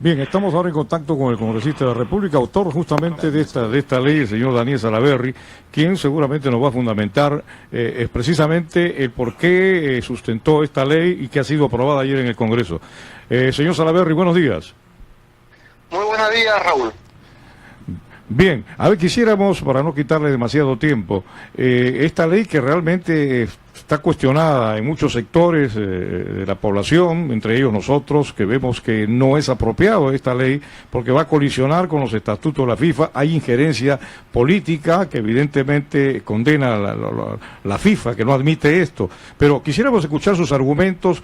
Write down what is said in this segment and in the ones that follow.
Bien, estamos ahora en contacto con el congresista de la República, autor justamente de esta ley, el señor Daniel Salaverry, quien seguramente nos va a fundamentar es precisamente el por qué sustentó esta ley y que ha sido aprobada ayer en el Congreso. Señor Salaverry, buenos días. Muy buenos días, Raúl. Bien, a ver, quisiéramos, para no quitarle demasiado tiempo, esta ley que realmente está cuestionada en muchos sectores de la población, entre ellos nosotros, que vemos que no es apropiado esta ley porque va a colisionar con los estatutos de la FIFA. Hay injerencia política que evidentemente condena la FIFA, que no admite esto. Pero quisiéramos escuchar sus argumentos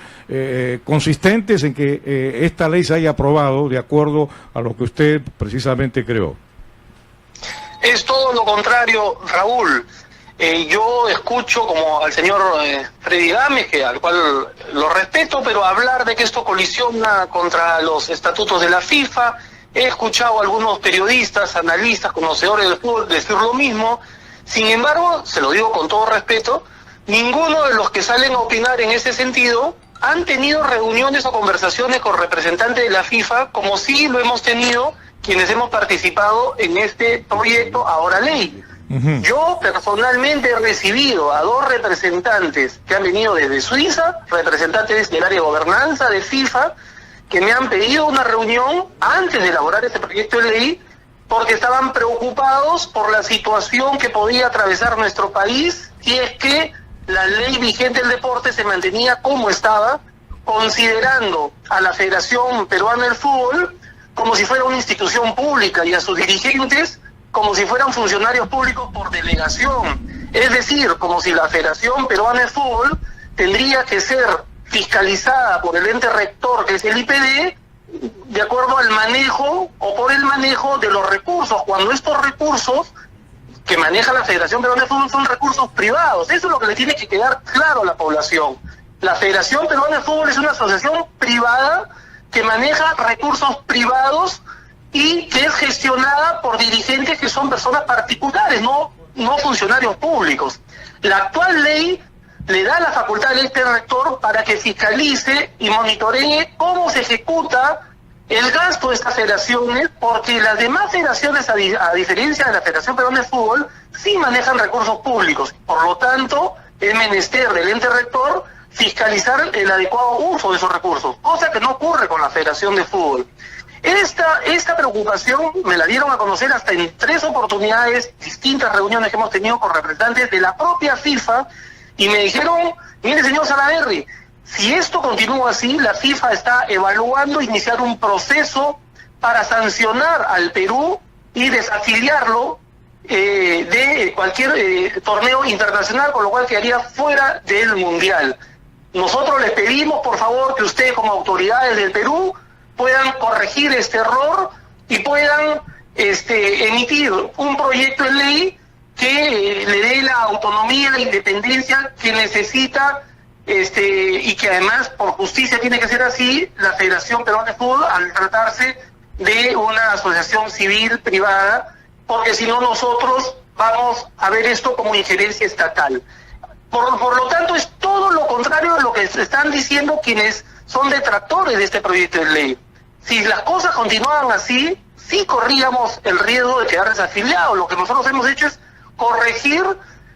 consistentes en que esta ley se haya aprobado de acuerdo a lo que usted precisamente creó. Es todo lo contrario, Raúl. Yo escucho como al señor Freddy Gámez, al cual lo respeto, pero hablar de que esto colisiona contra los estatutos de la FIFA. He escuchado a algunos periodistas, analistas, conocedores del fútbol decir lo mismo. Sin embargo, se lo digo con todo respeto, ninguno de los que salen a opinar en ese sentido han tenido reuniones o conversaciones con representantes de la FIFA, como sí lo hemos tenido quienes hemos participado en este proyecto, ahora ley. Yo personalmente he recibido a 2 representantes que han venido desde Suiza, representantes del área de gobernanza de FIFA, que me han pedido una reunión antes de elaborar este proyecto de ley, porque estaban preocupados por la situación que podía atravesar nuestro país si es que la ley vigente del deporte se mantenía como estaba, considerando a la Federación Peruana del Fútbol como si fuera una institución pública y a sus dirigentes como si fueran funcionarios públicos por delegación. Es decir, como si la Federación Peruana de Fútbol tendría que ser fiscalizada por el ente rector, que es el IPD, de acuerdo al manejo o por el manejo de los recursos, cuando estos recursos que maneja la Federación Peruana de Fútbol son recursos privados. Eso es lo que le tiene que quedar claro a la población. La Federación Peruana de Fútbol es una asociación privada que maneja recursos privados y que es gestionada por dirigentes que son personas particulares, no funcionarios públicos. La actual ley le da la facultad al ente rector para que fiscalice y monitoree cómo se ejecuta el gasto de estas federaciones, porque las demás federaciones, a diferencia de la Federación Peruana de Fútbol, sí manejan recursos públicos. Por lo tanto, es menester del ente rector fiscalizar el adecuado uso de esos recursos, cosa que no ocurre con la Federación de Fútbol. Esta preocupación me la dieron a conocer hasta en 3 oportunidades, distintas reuniones que hemos tenido con representantes de la propia FIFA, y me dijeron, mire señor Salaverry, si esto continúa así, la FIFA está evaluando iniciar un proceso para sancionar al Perú y desafiliarlo de cualquier torneo internacional, con lo cual quedaría fuera del Mundial. Nosotros les pedimos, por favor, que ustedes como autoridades del Perú puedan corregir este error y puedan emitir un proyecto de ley que le dé la autonomía, la independencia que necesita, y que además por justicia tiene que ser así, la Federación Peruana de Fútbol, al tratarse de una asociación civil privada, porque si no nosotros vamos a ver esto como injerencia estatal. Por lo tanto, es todo lo contrario de lo que están diciendo quienes son detractores de este proyecto de ley. Si las cosas continuaban así, sí corríamos el riesgo de quedar desafiliados. Lo que nosotros hemos hecho es corregir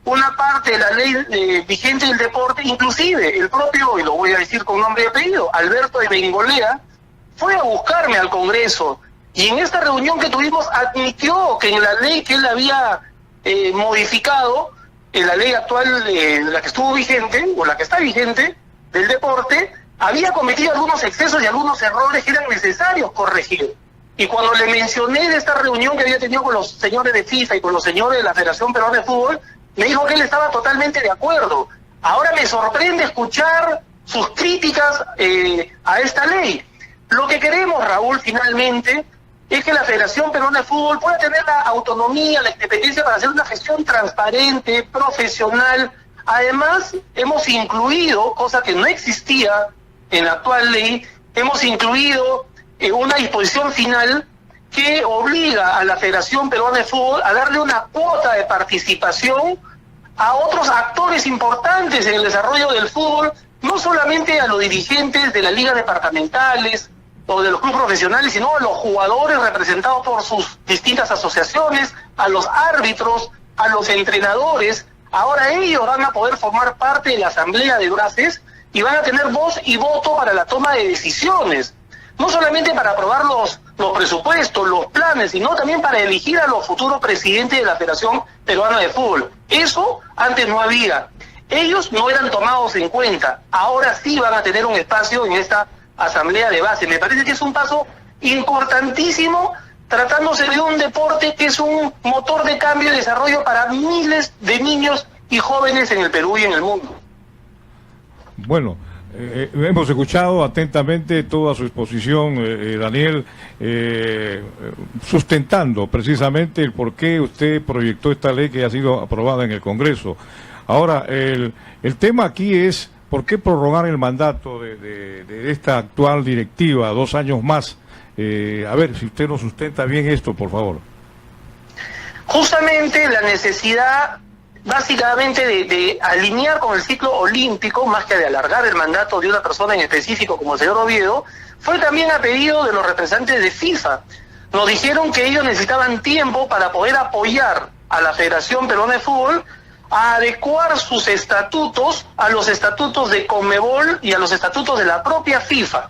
una parte de la ley vigente del deporte, inclusive el propio, y lo voy a decir con nombre y apellido, Alberto de Bengolea, fue a buscarme al Congreso, y en esta reunión que tuvimos admitió que en la ley que él había modificado, en la ley actual, la que estuvo vigente, o la que está vigente, del deporte, había cometido algunos excesos y algunos errores que eran necesarios corregir. Y cuando le mencioné de esta reunión que había tenido con los señores de FIFA y con los señores de la Federación Peruana de Fútbol, me dijo que él estaba totalmente de acuerdo. Ahora me sorprende escuchar sus críticas a esta ley. Lo que queremos, Raúl, finalmente, es que la Federación Peruana de Fútbol pueda tener la autonomía, la independencia para hacer una gestión transparente, profesional. Además, hemos incluido, cosa que no existía en la actual ley, hemos incluido una disposición final que obliga a la Federación Peruana de Fútbol a darle una cuota de participación a otros actores importantes en el desarrollo del fútbol, no solamente a los dirigentes de las ligas departamentales, o de los clubes profesionales, sino a los jugadores representados por sus distintas asociaciones, a los árbitros, a los entrenadores. Ahora ellos van a poder formar parte de la asamblea de bases y van a tener voz y voto para la toma de decisiones. No solamente para aprobar los presupuestos, los planes, sino también para elegir a los futuros presidentes de la Federación Peruana de Fútbol. Eso antes no había. Ellos no eran tomados en cuenta. Ahora sí van a tener un espacio en esta asamblea de base. Me parece que es un paso importantísimo, tratándose de un deporte que es un motor de cambio y desarrollo para miles de niños y jóvenes en el Perú y en el mundo. Bueno, hemos escuchado atentamente toda su exposición, Daniel, sustentando precisamente el por qué usted proyectó esta ley que ha sido aprobada en el Congreso. Ahora, el tema aquí es por qué prorrogar el mandato de esta actual directiva 2 años más. A ver, si usted nos sustenta bien esto, por favor. Justamente la necesidad básicamente de alinear con el ciclo olímpico, más que de alargar el mandato de una persona en específico como el señor Oviedo, fue también a pedido de los representantes de FIFA. Nos dijeron que ellos necesitaban tiempo para poder apoyar a la Federación Peruana de Fútbol a adecuar sus estatutos a los estatutos de Conmebol y a los estatutos de la propia FIFA.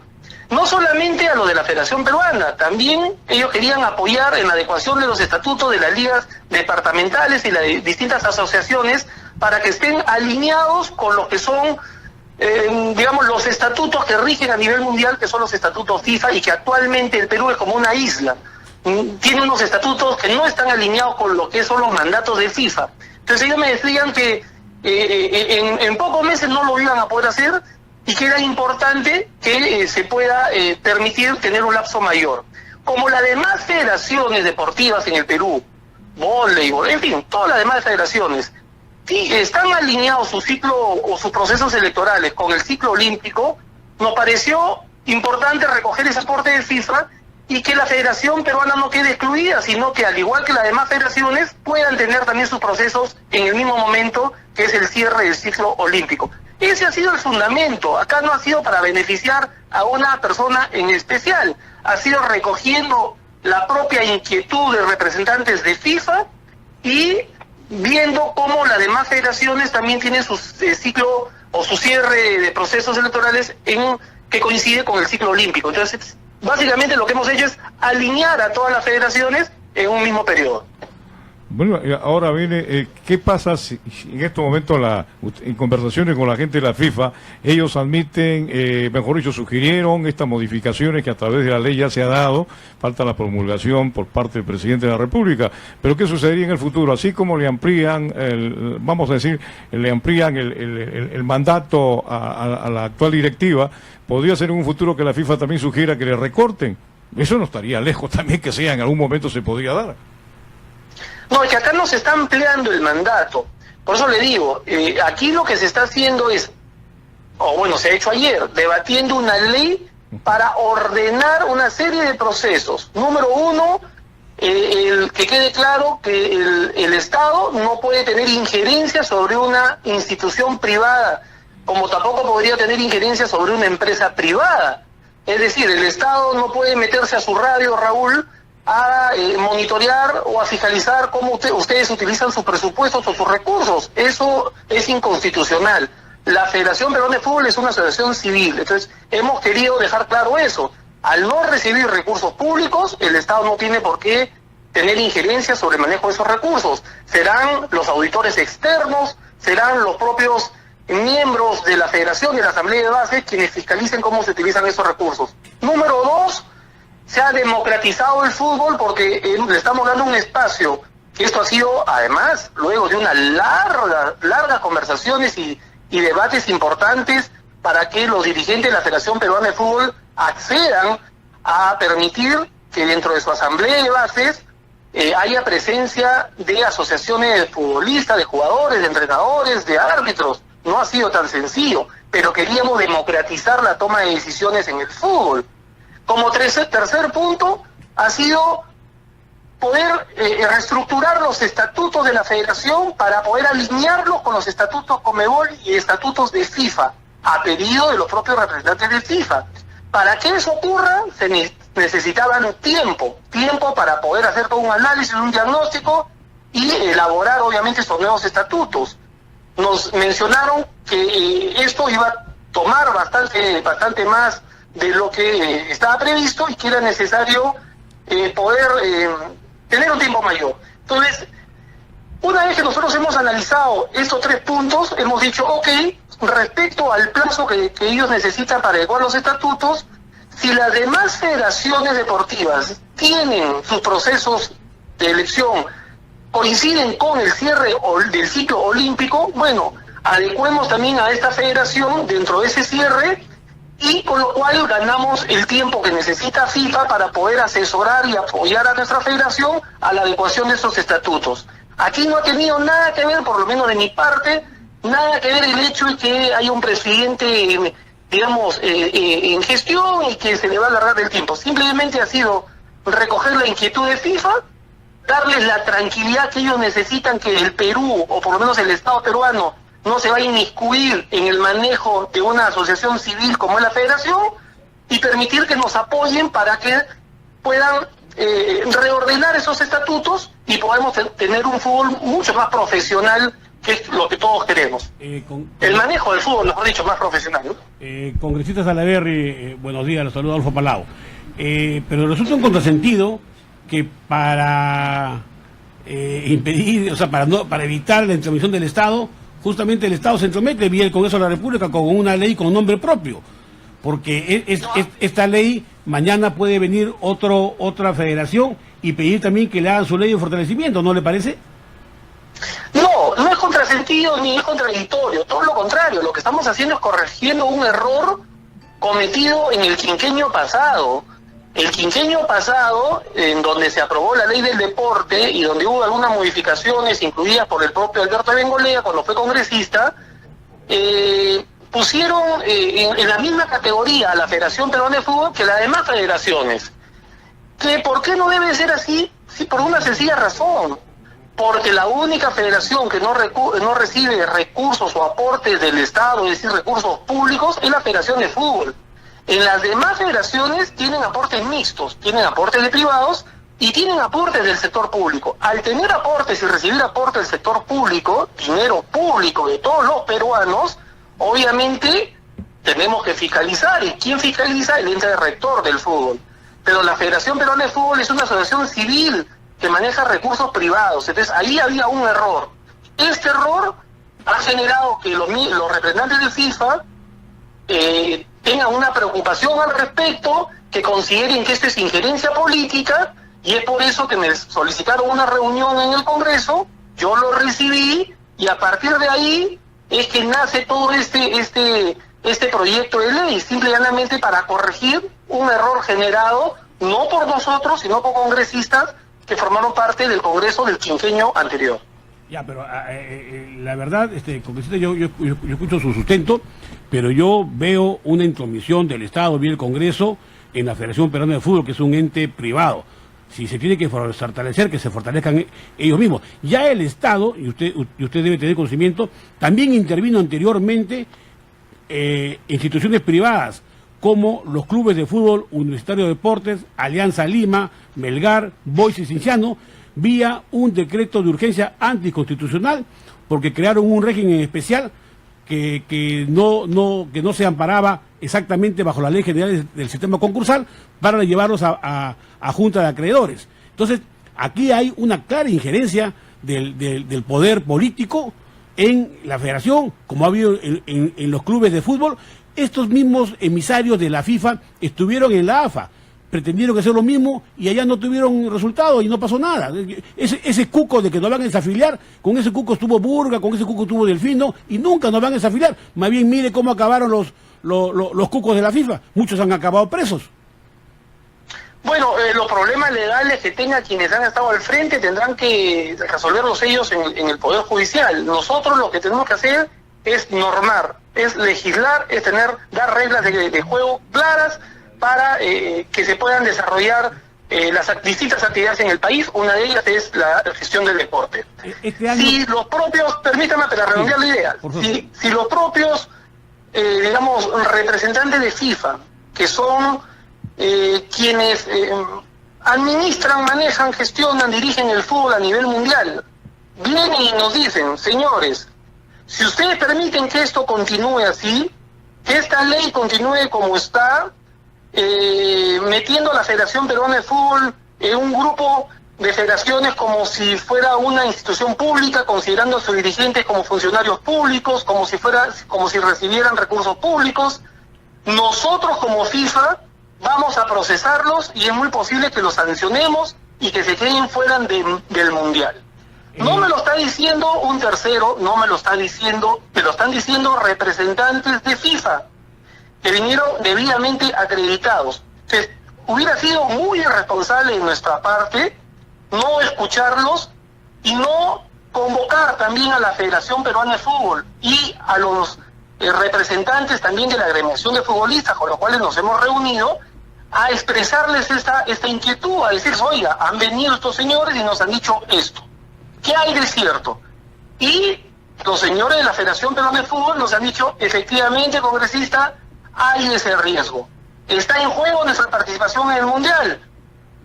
No solamente a lo de la Federación Peruana, también ellos querían apoyar en la adecuación de los estatutos de las ligas departamentales y las distintas asociaciones para que estén alineados con lo que son, digamos, los estatutos que rigen a nivel mundial, que son los estatutos FIFA, y que actualmente el Perú es como una isla. Tiene unos estatutos que no están alineados con lo que son los mandatos de FIFA. Entonces ellos me decían que en pocos meses no lo iban a poder hacer, y que era importante que se pueda permitir tener un lapso mayor. Como las demás federaciones deportivas en el Perú, voleibol, en fin, todas las demás federaciones, están alineados su ciclo o sus procesos electorales con el ciclo olímpico, nos pareció importante recoger ese aporte de FIFA y que la Federación Peruana no quede excluida, sino que al igual que las demás federaciones puedan tener también sus procesos en el mismo momento que es el cierre del ciclo olímpico. Ese ha sido el fundamento. Acá no ha sido para beneficiar a una persona en especial, ha sido recogiendo la propia inquietud de representantes de FIFA y viendo cómo las demás federaciones también tienen su ciclo o su cierre de procesos electorales que coincide con el ciclo olímpico. Entonces, básicamente lo que hemos hecho es alinear a todas las federaciones en un mismo periodo. Bueno, ahora viene, ¿qué pasa si en estos momentos en conversaciones con la gente de la FIFA, ellos admiten, mejor dicho, sugirieron estas modificaciones que a través de la ley ya se ha dado, falta la promulgación por parte del presidente de la República, pero ¿qué sucedería en el futuro? Así como le amplían, vamos a decir, le amplían el mandato a la actual directiva, podría ser en un futuro que la FIFA también sugiera que le recorten. Eso no estaría lejos también que sea, en algún momento se podría dar. No, es que acá no se está ampliando el mandato. Por eso le digo, aquí lo que se está haciendo es, se ha hecho ayer, debatiendo una ley para ordenar una serie de procesos. Número uno, que quede claro que el Estado no puede tener injerencia sobre una institución privada, como tampoco podría tener injerencia sobre una empresa privada. Es decir, el Estado no puede meterse a su radio, Raúl, a monitorear o a fiscalizar cómo ustedes utilizan sus presupuestos o sus recursos. Eso es inconstitucional. La Federación Peruana de Fútbol es una asociación civil, entonces hemos querido dejar claro eso. Al no recibir recursos públicos, el Estado no tiene por qué tener injerencia sobre el manejo de esos recursos. Serán los auditores externos, serán los propios miembros de la Federación y de la Asamblea de Base quienes fiscalicen cómo se utilizan esos recursos. Número dos, se ha democratizado el fútbol porque le estamos dando un espacio. Esto ha sido, además, luego de unas largas conversaciones y debates importantes para que los dirigentes de la Federación Peruana de Fútbol accedan a permitir que dentro de su asamblea de bases haya presencia de asociaciones de futbolistas, de jugadores, de entrenadores, de árbitros. No ha sido tan sencillo, pero queríamos democratizar la toma de decisiones en el fútbol. Como tercer punto, ha sido poder reestructurar los estatutos de la Federación para poder alinearlos con los estatutos Conmebol y estatutos de FIFA, a pedido de los propios representantes de FIFA. Para que eso ocurra, necesitaban tiempo para poder hacer todo un análisis, un diagnóstico y elaborar obviamente estos nuevos estatutos. Nos mencionaron que esto iba a tomar bastante más de lo que estaba previsto y que era necesario poder tener un tiempo mayor. Entonces, una vez que nosotros hemos analizado estos 3 puntos, hemos dicho, ok, respecto al plazo que ellos necesitan para adecuar los estatutos, si las demás federaciones deportivas tienen sus procesos de elección, coinciden con el cierre del ciclo olímpico, bueno, adecuemos también a esta federación dentro de ese cierre y con lo cual ganamos el tiempo que necesita FIFA para poder asesorar y apoyar a nuestra federación a la adecuación de esos estatutos. Aquí no ha tenido nada que ver, por lo menos de mi parte, nada que ver el hecho de que haya un presidente, digamos, en gestión y que se le va a alargar el tiempo. Simplemente ha sido recoger la inquietud de FIFA, darles la tranquilidad que ellos necesitan, que el Perú, o por lo menos el Estado peruano, no se va a inmiscuir en el manejo de una asociación civil como es la Federación, y permitir que nos apoyen para que puedan reordenar esos estatutos y podamos tener un fútbol mucho más profesional, que es lo que todos queremos. El manejo del fútbol, mejor dicho, más profesional, ¿no? Congresista Salaverry, buenos días, los saludo Adolfo Palau. Pero resulta un contrasentido que para impedir, o sea, para evitar la intromisión del Estado, justamente el Estado se entromete vía el Congreso de la República con una ley con nombre propio, porque esta ley mañana puede venir otra federación y pedir también que le hagan su ley de fortalecimiento, ¿no le parece? No es contrasentido ni es contradictorio, todo lo contrario, lo que estamos haciendo es corrigiendo un error cometido en el quinquenio pasado. El quinquenio pasado, en donde se aprobó la ley del deporte y donde hubo algunas modificaciones incluidas por el propio Alberto Bengolea cuando fue congresista, pusieron en la misma categoría a la Federación Peruana de Fútbol que las demás federaciones. ¿Por qué no debe ser así? Sí, por una sencilla razón. Porque la única federación que no recibe recursos o aportes del Estado, es decir, recursos públicos, es la Federación de Fútbol. En las demás federaciones tienen aportes mixtos, tienen aportes de privados y tienen aportes del sector público. Al tener aportes y recibir aportes del sector público, dinero público de todos los peruanos, obviamente tenemos que fiscalizar. ¿Y quién fiscaliza? El ente rector del fútbol. Pero la Federación Peruana de Fútbol es una asociación civil que maneja recursos privados. Entonces ahí había un error. Este error ha generado que los representantes de FIFA tengan una preocupación al respecto, que consideren que esto es injerencia política, y es por eso que me solicitaron una reunión en el Congreso, yo lo recibí, y a partir de ahí es que nace todo este proyecto de ley, simple y llanamente para corregir un error generado, no por nosotros, sino por congresistas que formaron parte del Congreso del quinquenio anterior. Ya, pero la verdad, congresista, yo escucho su sustento, pero yo veo una intromisión del Estado vía el Congreso en la Federación Peruana de Fútbol, que es un ente privado. Si se tiene que fortalecer, que se fortalezcan ellos mismos. Ya el Estado, y usted debe tener conocimiento, también intervino anteriormente instituciones privadas, como los clubes de fútbol Universitario de Deportes, Alianza Lima, Melgar, Boys y Cienciano, vía un decreto de urgencia anticonstitucional, porque crearon un régimen especial que no se amparaba exactamente bajo la ley general del sistema concursal para llevarlos a junta de acreedores. Entonces, aquí hay una clara injerencia del poder político en la federación, como ha habido en los clubes de fútbol. Estos mismos emisarios de la FIFA estuvieron en la AFA, pretendieron hacer lo mismo y allá no tuvieron resultados y no pasó nada. Ese cuco de que nos van a desafiliar, con ese cuco estuvo Burga, con ese cuco estuvo Delfino y nunca nos van a desafiliar. Más bien mire cómo acabaron los cucos de la FIFA, muchos han acabado presos. Bueno, los problemas legales que tengan quienes han estado al frente tendrán que resolverlos ellos en el Poder Judicial. Nosotros lo que tenemos que hacer es normar, es legislar, es dar reglas de juego claras para que se puedan desarrollar las distintas actividades en el país. Una de ellas es la gestión del deporte. Si los propios, permítame para redondear la idea, si los propios, digamos, representantes de FIFA que son quienes administran, manejan, gestionan, dirigen el fútbol a nivel mundial, vienen y nos dicen, señores, si ustedes permiten que esto continúe así, que esta ley continúe como está, metiendo a la Federación Peruana de Fútbol en un grupo de federaciones como si fuera una institución pública, considerando a sus dirigentes como funcionarios públicos, como si recibieran recursos públicos, nosotros como FIFA vamos a procesarlos y es muy posible que los sancionemos y que se queden fuera del Mundial. No me lo está diciendo un tercero, no me lo está diciendo, me lo están diciendo representantes de FIFA, que vinieron debidamente acreditados. Entonces, hubiera sido muy irresponsable de nuestra parte no escucharlos y no convocar también a la Federación Peruana de Fútbol y a los representantes también de la agremiación de futbolistas, con los cuales nos hemos reunido, a expresarles esta inquietud, a decir, oiga, han venido estos señores y nos han dicho esto. ¿Qué hay de cierto? Y los señores de la Federación Peruana de Fútbol nos han dicho, efectivamente, congresista, hay ese riesgo. Está en juego nuestra participación en el Mundial.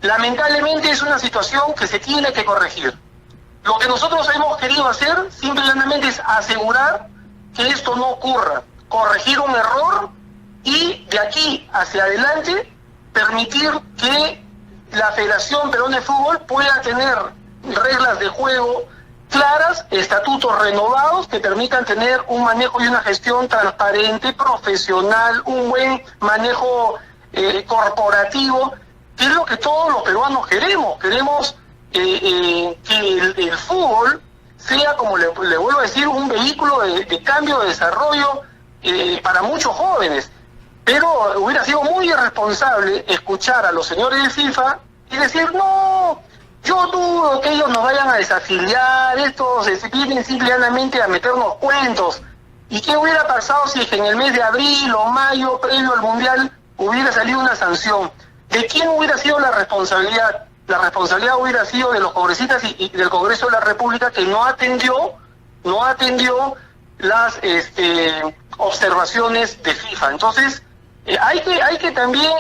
Lamentablemente es una situación que se tiene que corregir. Lo que nosotros hemos querido hacer simplemente es asegurar que esto no ocurra, corregir un error y de aquí hacia adelante permitir que la Federación Peruana de Fútbol pueda tener reglas de juego claras, estatutos renovados que permitan tener un manejo y una gestión transparente, profesional, un buen manejo corporativo, que es lo que todos los peruanos queremos. Queremos que el fútbol sea, como le vuelvo a decir, un vehículo de cambio, de desarrollo para muchos jóvenes. Pero hubiera sido muy irresponsable escuchar a los señores de FIFA y decir, no, yo dudo que ellos nos vayan a desafiliar, estos se vienen simplemente a meternos cuentos. ¿Y qué hubiera pasado si en el mes de abril o mayo, previo al Mundial, hubiera salido una sanción? ¿De quién hubiera sido la responsabilidad? La responsabilidad hubiera sido de los congresistas y del Congreso de la República, que no atendió las observaciones de FIFA. Entonces, hay que también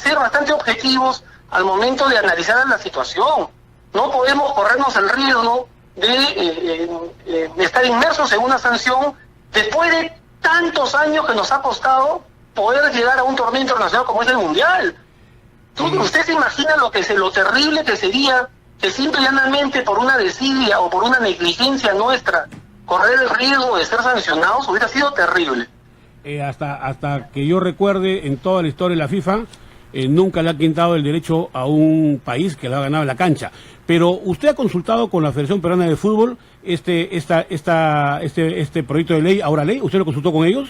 ser bastante objetivos al momento de analizar la situación. No podemos corrernos el riesgo de estar inmersos en una sanción después de tantos años que nos ha costado poder llegar a un torneo internacional como es el Mundial. ¿Usted se imagina lo terrible que sería que simple y llanamente por una desidia o por una negligencia nuestra correr el riesgo de ser sancionados? Hubiera sido terrible. Hasta que yo recuerde, en toda la historia de la FIFA, nunca le ha quitado el derecho a un país que lo ha ganado en la cancha. Pero usted ha consultado con la Federación Peruana de Fútbol este proyecto de ley, ahora ley, ¿usted lo consultó con ellos?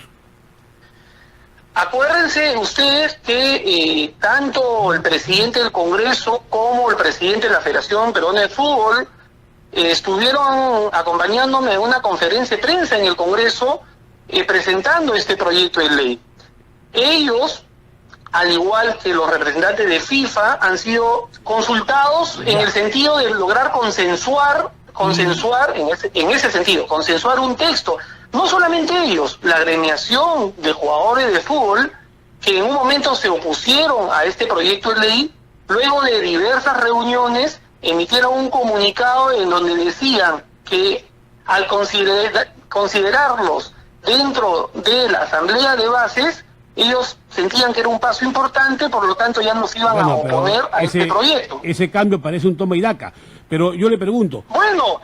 Acuérdense ustedes que tanto el presidente del Congreso como el presidente de la Federación Peruana de Fútbol estuvieron acompañándome en una conferencia de prensa en el Congreso presentando este proyecto de ley. Ellos, al igual que los representantes de FIFA, han sido consultados en el sentido de lograr consensuar en ese sentido, consensuar un texto. No solamente ellos, la agremiación de jugadores de fútbol, que en un momento se opusieron a este proyecto de ley, luego de diversas reuniones emitieron un comunicado en donde decían que al considerarlos dentro de la asamblea de bases, ellos sentían que era un paso importante, por lo tanto ya no se iban a oponer a este proyecto. Ese cambio parece un toma y daca, pero yo le pregunto... Bueno,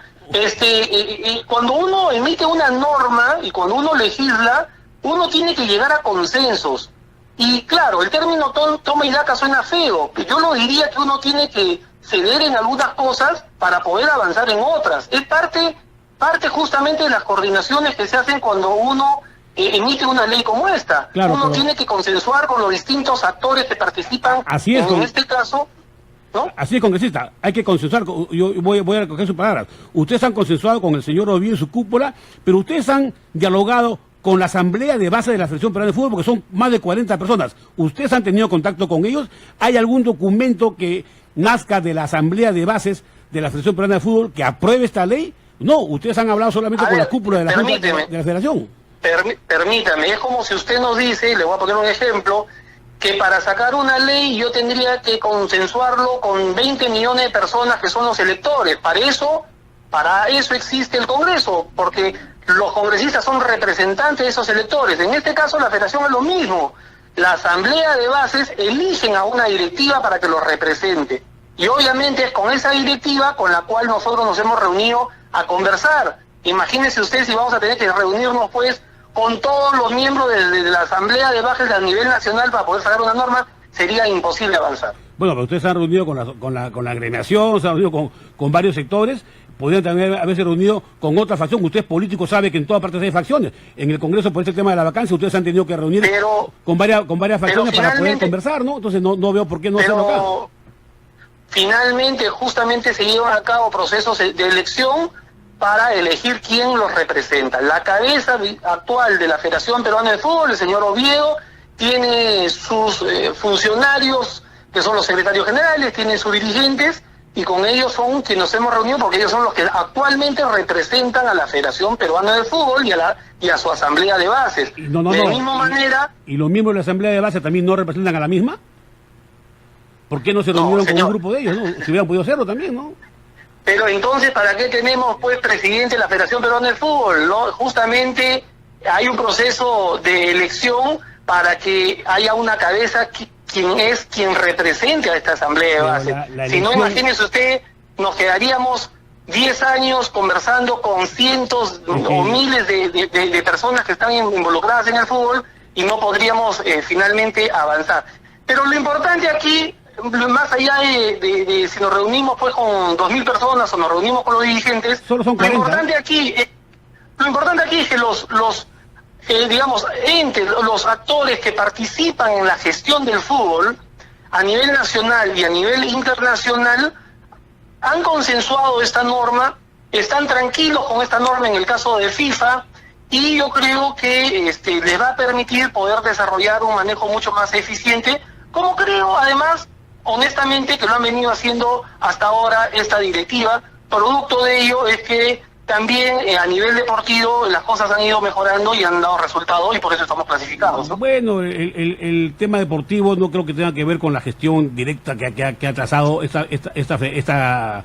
cuando uno emite una norma y cuando uno legisla, uno tiene que llegar a consensos. Y claro, el término toma y daca suena feo, pero yo lo diría que uno tiene que ceder en algunas cosas para poder avanzar en otras. Es parte justamente de las coordinaciones que se hacen cuando uno emite una ley como esta. Claro, uno tiene que consensuar con los distintos actores que participan. Así es, en este caso, ¿no? Así es, congresista, hay que consensuar. Yo voy a recoger sus palabras. Ustedes han consensuado con el señor Ovidio y su cúpula, pero ustedes han dialogado con la asamblea de base de la Federación Peruana de Fútbol, porque son más de 40 personas. ¿Ustedes han tenido contacto con ellos? ¿Hay algún documento que nazca de la asamblea de bases de la Federación Peruana de Fútbol que apruebe esta ley? No, ustedes han hablado solamente con la cúpula de la Federación. Permítame, es como si usted nos dice, le voy a poner un ejemplo, que para sacar una ley yo tendría que consensuarlo con 20 millones de personas que son los electores. Para eso existe el Congreso, porque los congresistas son representantes de esos electores. En este caso la federación es lo mismo. La asamblea de bases eligen a una directiva para que los represente. Y obviamente es con esa directiva con la cual nosotros nos hemos reunido a conversar. Imagínense ustedes si vamos a tener que reunirnos pues con todos los miembros de la asamblea de bases a nivel nacional para poder sacar una norma, sería imposible avanzar. Bueno, pero ustedes se han reunido con la agremiación, se han reunido con varios sectores, podrían también haberse reunido con otra facción. Usted es político, sabe que en todas partes hay facciones. En el Congreso, por este tema de la vacancia, ustedes han tenido que reunir con varias facciones para poder conversar, ¿no? Entonces no veo por qué no hacerlo acá. Finalmente, justamente se llevan a cabo procesos de elección para elegir quién los representa. La cabeza actual de la Federación Peruana de Fútbol, el señor Oviedo, tiene sus funcionarios, que son los secretarios generales, tiene sus dirigentes, y con ellos son quienes nos hemos reunido, porque ellos son los que actualmente representan a la Federación Peruana de Fútbol y a su asamblea de bases. De la misma manera... ¿Y los miembros de la asamblea de bases también no representan a la misma? ¿Por qué no se reunieron con un grupo de ellos, no? Si hubieran podido hacerlo también, ¿no? Pero entonces, ¿para qué tenemos pues presidente de la Federación Peruana de Fútbol? ¿No? Justamente hay un proceso de elección para que haya una cabeza quien represente a esta asamblea de base. Si no, imagínese usted, nos quedaríamos 10 años conversando con cientos o miles de personas que están involucradas en el fútbol y no podríamos finalmente avanzar. Pero lo importante aquí, más allá de si nos reunimos pues con 2.000 personas o nos reunimos con los dirigentes, solo son 40. Lo importante aquí es que los entes, los actores que participan en la gestión del fútbol a nivel nacional y a nivel internacional han consensuado esta norma, están tranquilos con esta norma en el caso de FIFA, y yo creo que les va a permitir poder desarrollar un manejo mucho más eficiente, como creo además honestamente que lo han venido haciendo hasta ahora esta directiva. Producto de ello es que también a nivel deportivo las cosas han ido mejorando y han dado resultados, y por eso estamos clasificados, ¿no? Bueno, el tema deportivo no creo que tenga que ver con la gestión directa que ha trazado esta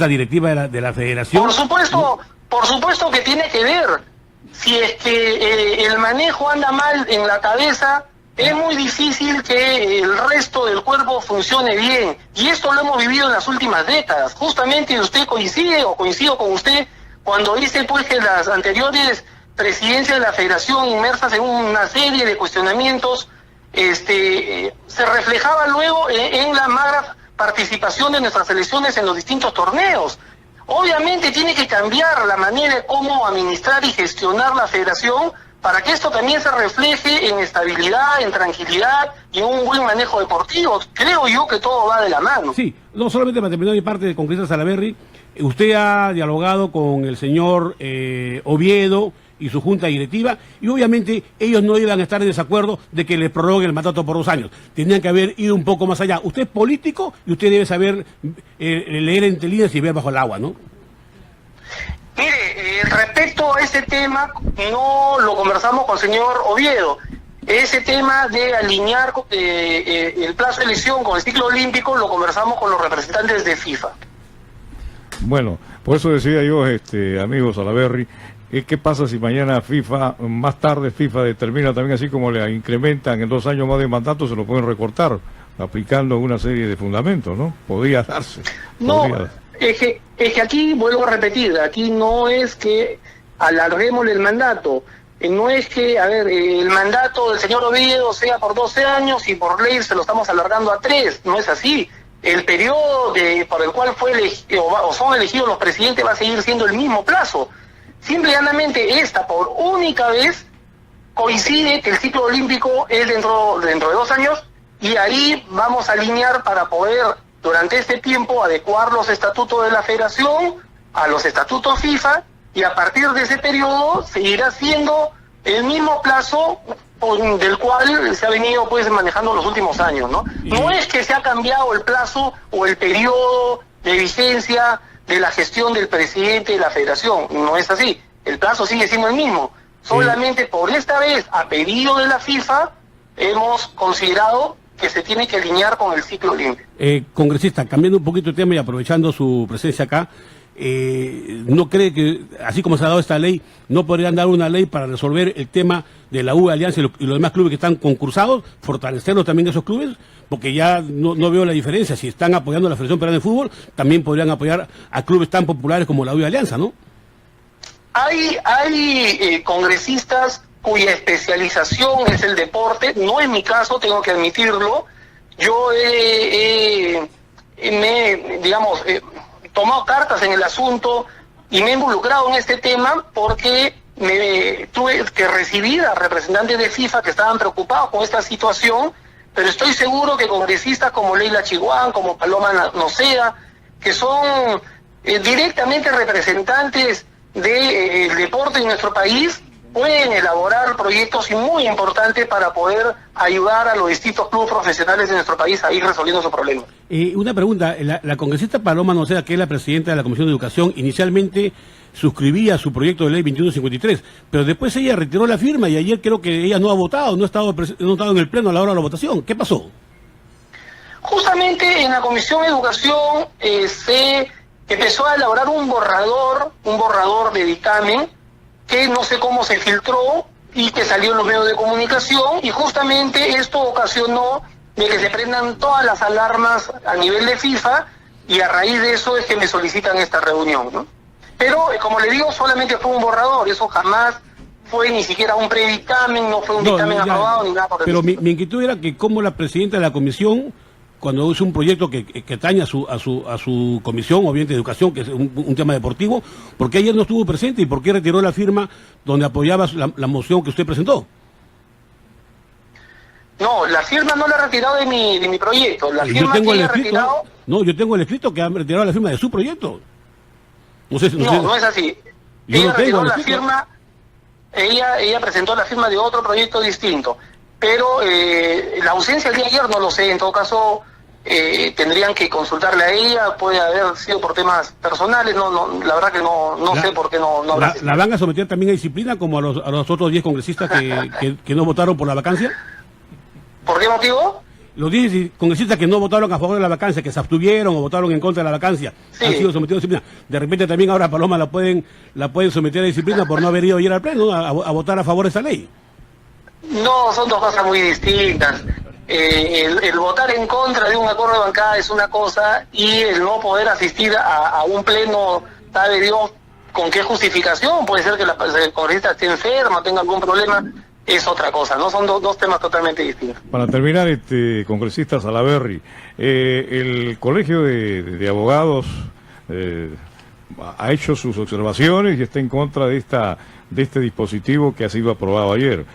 directiva de la federación. Por supuesto que tiene que ver. Si es que el manejo anda mal en la cabeza, es muy difícil que el resto del cuerpo funcione bien. Y esto lo hemos vivido en las últimas décadas. Justamente usted coincido con usted cuando dice pues que las anteriores presidencias de la federación, inmersas en una serie de cuestionamientos, se reflejaba luego en la magra participación de nuestras selecciones en los distintos torneos. Obviamente tiene que cambiar la manera de cómo administrar y gestionar la federación para que esto también se refleje en estabilidad, en tranquilidad y en un buen manejo deportivo. Creo yo que todo va de la mano. Sí, no solamente para terminar mi parte con Cristian Salaverry, usted ha dialogado con el señor Oviedo y su junta directiva, y obviamente ellos no iban a estar en desacuerdo de que le prorrogue el mandato por 2 años. Tenían que haber ido un poco más allá. Usted es político y usted debe saber leer entre líneas y ver bajo el agua, ¿no? Mire, respecto a ese tema, no lo conversamos con el señor Oviedo. Ese tema de alinear el plazo de elección con el ciclo olímpico lo conversamos con los representantes de FIFA. Bueno, por eso decía yo, amigos Salaverry, ¿qué pasa si mañana más tarde FIFA determina también, así como le incrementan en 2 años más de mandato, se lo pueden recortar, aplicando una serie de fundamentos, ¿no? Podría darse. Es que aquí, vuelvo a repetir, aquí no es que alarguemos el mandato, no es que, el mandato del señor Oviedo sea por 12 años y por ley se lo estamos alargando a 3, no es así. El periodo por el cual fue elegido, o son elegidos los presidentes, va a seguir siendo el mismo plazo. Simple y llanamente por única vez coincide que el ciclo olímpico es dentro de 2 años, y ahí vamos a alinear para poder durante este tiempo adecuar los estatutos de la federación a los estatutos FIFA, y a partir de ese periodo seguirá siendo el mismo plazo del cual se ha venido pues manejando los últimos años, ¿no? No es que se ha cambiado el plazo o el periodo de vigencia de la gestión del presidente de la federación, no es así, el plazo sigue siendo el mismo, solamente por esta vez, a pedido de la FIFA, hemos considerado que se tiene que alinear con el ciclo olímpico. Congresista, cambiando un poquito el tema y aprovechando su presencia acá, ¿no cree que, así como se ha dado esta ley, no podrían dar una ley para resolver el tema de la U Alianza y los demás clubes que están concursados, fortalecerlos también esos clubes? Porque ya no veo la diferencia. Si están apoyando a la Federación Peruana de Fútbol, también podrían apoyar a clubes tan populares como la U Alianza, ¿no? Hay congresistas cuya especialización es el deporte. No es mi caso, tengo que admitirlo. Yo digamos, tomado cartas en el asunto y me he involucrado en este tema porque tuve que recibir a representantes de FIFA que estaban preocupados con esta situación, pero estoy seguro que congresistas como Leila Chiguán, como Paloma Noceda, que son directamente representantes del deporte en nuestro país, pueden elaborar proyectos muy importantes para poder ayudar a los distintos clubes profesionales de nuestro país a ir resolviendo su problema. Una pregunta, la congresista Paloma Noceda, que es la presidenta de la Comisión de Educación, inicialmente suscribía su proyecto de ley 2153, pero después ella retiró la firma y ayer creo que ella no ha votado, no ha estado en el pleno a la hora de la votación. ¿Qué pasó? Justamente en la Comisión de Educación se empezó a elaborar un borrador de dictamen que no sé cómo se filtró y que salió en los medios de comunicación, y justamente esto ocasionó de que se prendan todas las alarmas a nivel de FIFA, y a raíz de eso es que me solicitan esta reunión, ¿no? Pero, como le digo, solamente fue un borrador, eso jamás fue ni siquiera un predictamen, no fue un dictamen aprobado ni nada por el Pero estilo. mi inquietud era que como la presidenta de la comisión, cuando es un proyecto que atañe a su comisión, obviamente de educación, que es un tema deportivo, ¿por qué ayer no estuvo presente y por qué retiró la firma donde apoyaba la moción que usted presentó? No, la firma no la ha retirado de mi proyecto, la firma que ella ha retirado... No, yo tengo el escrito que ha retirado la firma de su proyecto. No es así. Yo Ella retiró la escrito. firma, ella presentó la firma de otro proyecto distinto, pero la ausencia el día de ayer no lo sé, en todo caso tendrían que consultarle a ella, puede haber sido por temas personales, la verdad que no sé por qué no ¿La van a someter también a disciplina como a los otros 10 congresistas que no votaron por la vacancia? ¿Por qué motivo? Los 10 congresistas que no votaron a favor de la vacancia, que se abstuvieron o votaron en contra de la vacancia, sí, han sido sometidos a disciplina. De repente también ahora a Paloma la pueden someter a disciplina por no haber ido ayer al pleno a votar a favor de esa ley. No, son dos cosas muy distintas. El votar en contra de un acuerdo de bancada es una cosa, y el no poder asistir a un pleno, sabe Dios con qué justificación, puede ser que la congresista esté enferma, tenga algún problema, es otra cosa, ¿no? Son dos temas totalmente distintos. Para terminar, congresista Salaverry, el Colegio de Abogados ha hecho sus observaciones y está en contra de este dispositivo que ha sido aprobado ayer.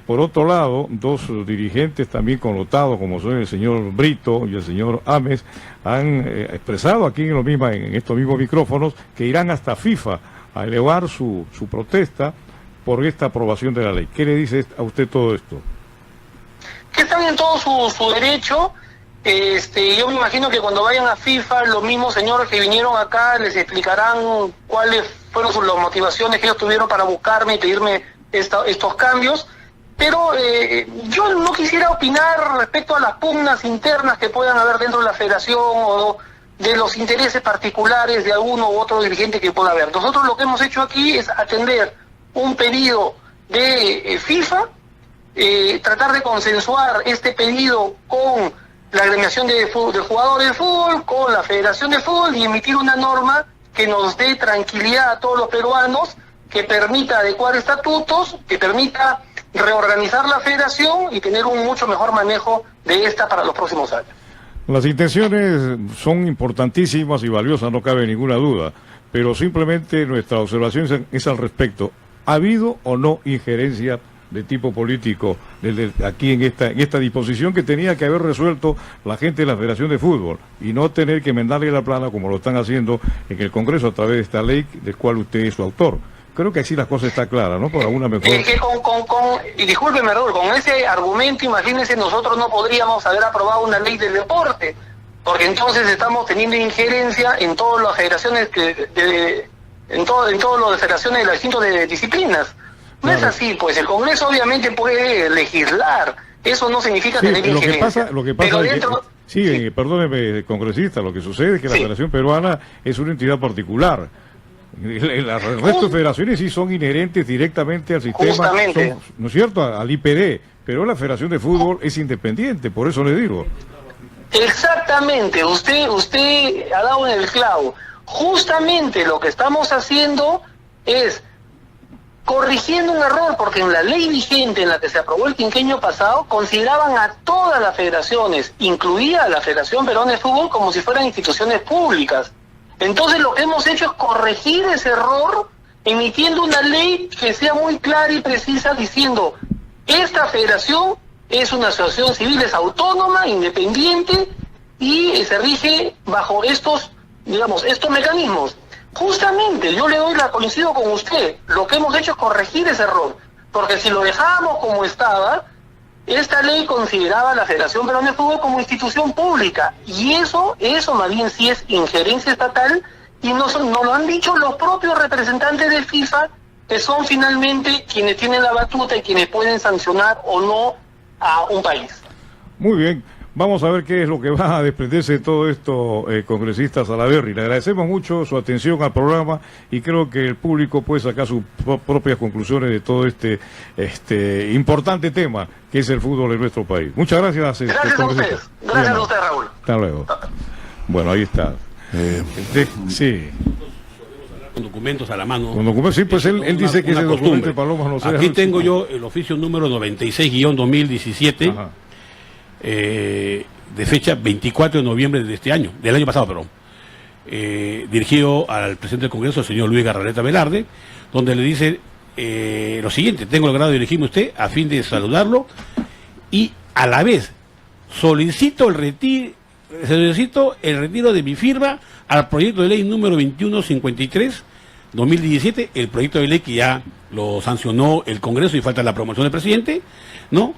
Por otro lado, dos dirigentes también connotados, como son el señor Brito y el señor Ames, han expresado aquí en estos mismos micrófonos que irán hasta FIFA a elevar su protesta por esta aprobación de la ley. ¿Qué le dice a usted todo esto? Que están en todo su derecho. Yo me imagino que cuando vayan a FIFA, los mismos señores que vinieron acá les explicarán cuáles fueron las motivaciones que ellos tuvieron para buscarme y pedirme estos cambios. Pero yo no quisiera opinar respecto a las pugnas internas que puedan haber dentro de la federación o de los intereses particulares de alguno u otro dirigente que pueda haber. Nosotros lo que hemos hecho aquí es atender un pedido de FIFA, tratar de consensuar este pedido con la agremiación de jugadores de fútbol, con la Federación de Fútbol, y emitir una norma que nos dé tranquilidad a todos los peruanos, que permita adecuar estatutos, que permita reorganizar la federación y tener un mucho mejor manejo de esta para los próximos años. Las intenciones son importantísimas y valiosas, no cabe ninguna duda, pero simplemente nuestra observación es al respecto. ¿Ha habido o no injerencia de tipo político desde aquí en esta disposición que tenía que haber resuelto la gente de la Federación de Fútbol y no tener que enmendarle la plana como lo están haciendo en el Congreso a través de esta ley del cual usted es su autor? Creo que así la cosa está clara, ¿no? Por alguna mejor... y discúlpeme, Raúl, con ese argumento, imagínense, nosotros no podríamos haber aprobado una ley del deporte, porque entonces estamos teniendo injerencia en todas las federaciones en todas las federaciones de las distintas disciplinas. No es así, pues el Congreso obviamente puede legislar, eso no significa Sí, tener injerencia. lo que pasa pero es dentro, que, sí, perdóneme, congresista, lo que sucede es que la Sí. Federación Peruana es una entidad particular. El resto de federaciones sí son inherentes directamente al sistema, Justamente. ¿no es cierto?, al IPD, pero la Federación de Fútbol es independiente, por eso le digo. Exactamente, usted ha dado en el clavo. Justamente lo que estamos haciendo es corrigiendo un error, porque en la ley vigente en la que se aprobó el quinquenio pasado, consideraban a todas las federaciones, incluida la Federación Peruana de Fútbol, como si fueran instituciones públicas. Entonces lo que hemos hecho es corregir ese error, emitiendo una ley que sea muy clara y precisa, diciendo, esta federación es una asociación civil, es autónoma, independiente, y se rige bajo estos, digamos, estos mecanismos. Justamente, yo le doy coincido con usted, lo que hemos hecho es corregir ese error, porque si lo dejábamos como estaba, esta ley consideraba a la Federación Peruana de Fútbol como institución pública, y eso más bien sí es injerencia estatal, y nos lo han dicho los propios representantes de FIFA, que son finalmente quienes tienen la batuta y quienes pueden sancionar o no a un país. Muy bien, vamos a ver qué es lo que va a desprenderse de todo esto, congresista Salaverry. Le agradecemos mucho su atención al programa y creo que el público puede sacar sus propias conclusiones de todo este importante tema que es el fútbol en nuestro país. Muchas gracias. Gracias a congresista. ustedes. Gracias a usted, Raúl. Hasta luego. Bueno, ahí está. Sí. Con documentos a la mano. Con documentos, sí, pues él dice que ese documento de Paloma no sea... Aquí tengo yo el oficio número 96-2017, Ajá. de fecha 24 de noviembre de este año, del año pasado, perdón, dirigido al presidente del Congreso, el señor Luis Garraleta Velarde, donde le dice lo siguiente: tengo el grado de dirigirme a usted a fin de saludarlo y a la vez solicito el retiro de mi firma al proyecto de ley número 2153-2017, el proyecto de ley que ya lo sancionó el Congreso y falta la promoción del presidente, ¿no?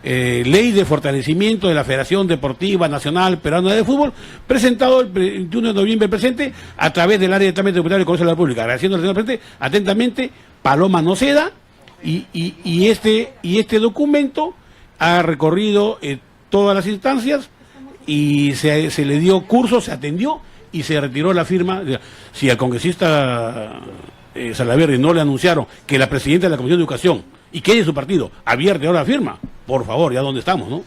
Ley de fortalecimiento de la Federación Deportiva Nacional Peruana de Fútbol, presentado el 21 de noviembre presente a través del área de trámite tributario del Congreso de la República. Agradeciendo al señor presidente, atentamente, Paloma Noceda, y este documento ha recorrido todas las instancias y se le dio curso, se atendió y se retiró la firma. Si al congresista Salaverry no le anunciaron que la presidenta de la Comisión de Educación y que ella y su partido había retirado la firma, por favor, ya dónde estamos, ¿no?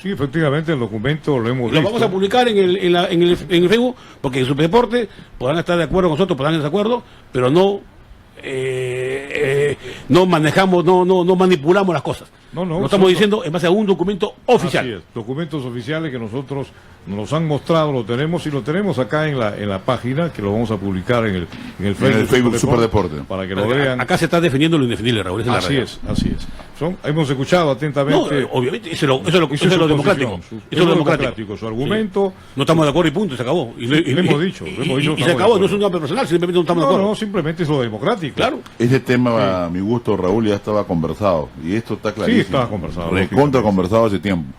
Sí, efectivamente, el documento lo hemos Lo visto. vamos a publicar en el Facebook, porque en Subdeporte podrán estar de acuerdo con nosotros, podrán estar de acuerdo, pero no manejamos, no manipulamos las cosas. No, Lo estamos diciendo en base a un documento oficial. Así es, documentos oficiales que nosotros nos han mostrado, lo tenemos acá en la página, que lo vamos a publicar en el Facebook Superdeporte. para que lo vean. Acá se está defendiendo lo indefendible, Raúl. Esa Así es la realidad. es. Hemos escuchado No, atentamente. obviamente, eso es lo su democrático. posición, Eso es lo democrático. su argumento. Sí. No estamos de acuerdo y punto, y se acabó. Y lo hemos dicho. Y se acabó, no es un tema personal, simplemente no estamos de acuerdo. No, simplemente es lo democrático. Claro. Este tema, a mi gusto, Raúl, ya estaba conversado. Y esto está clarísimo. Sí, estaba conversado. Recontra conversado hace tiempo.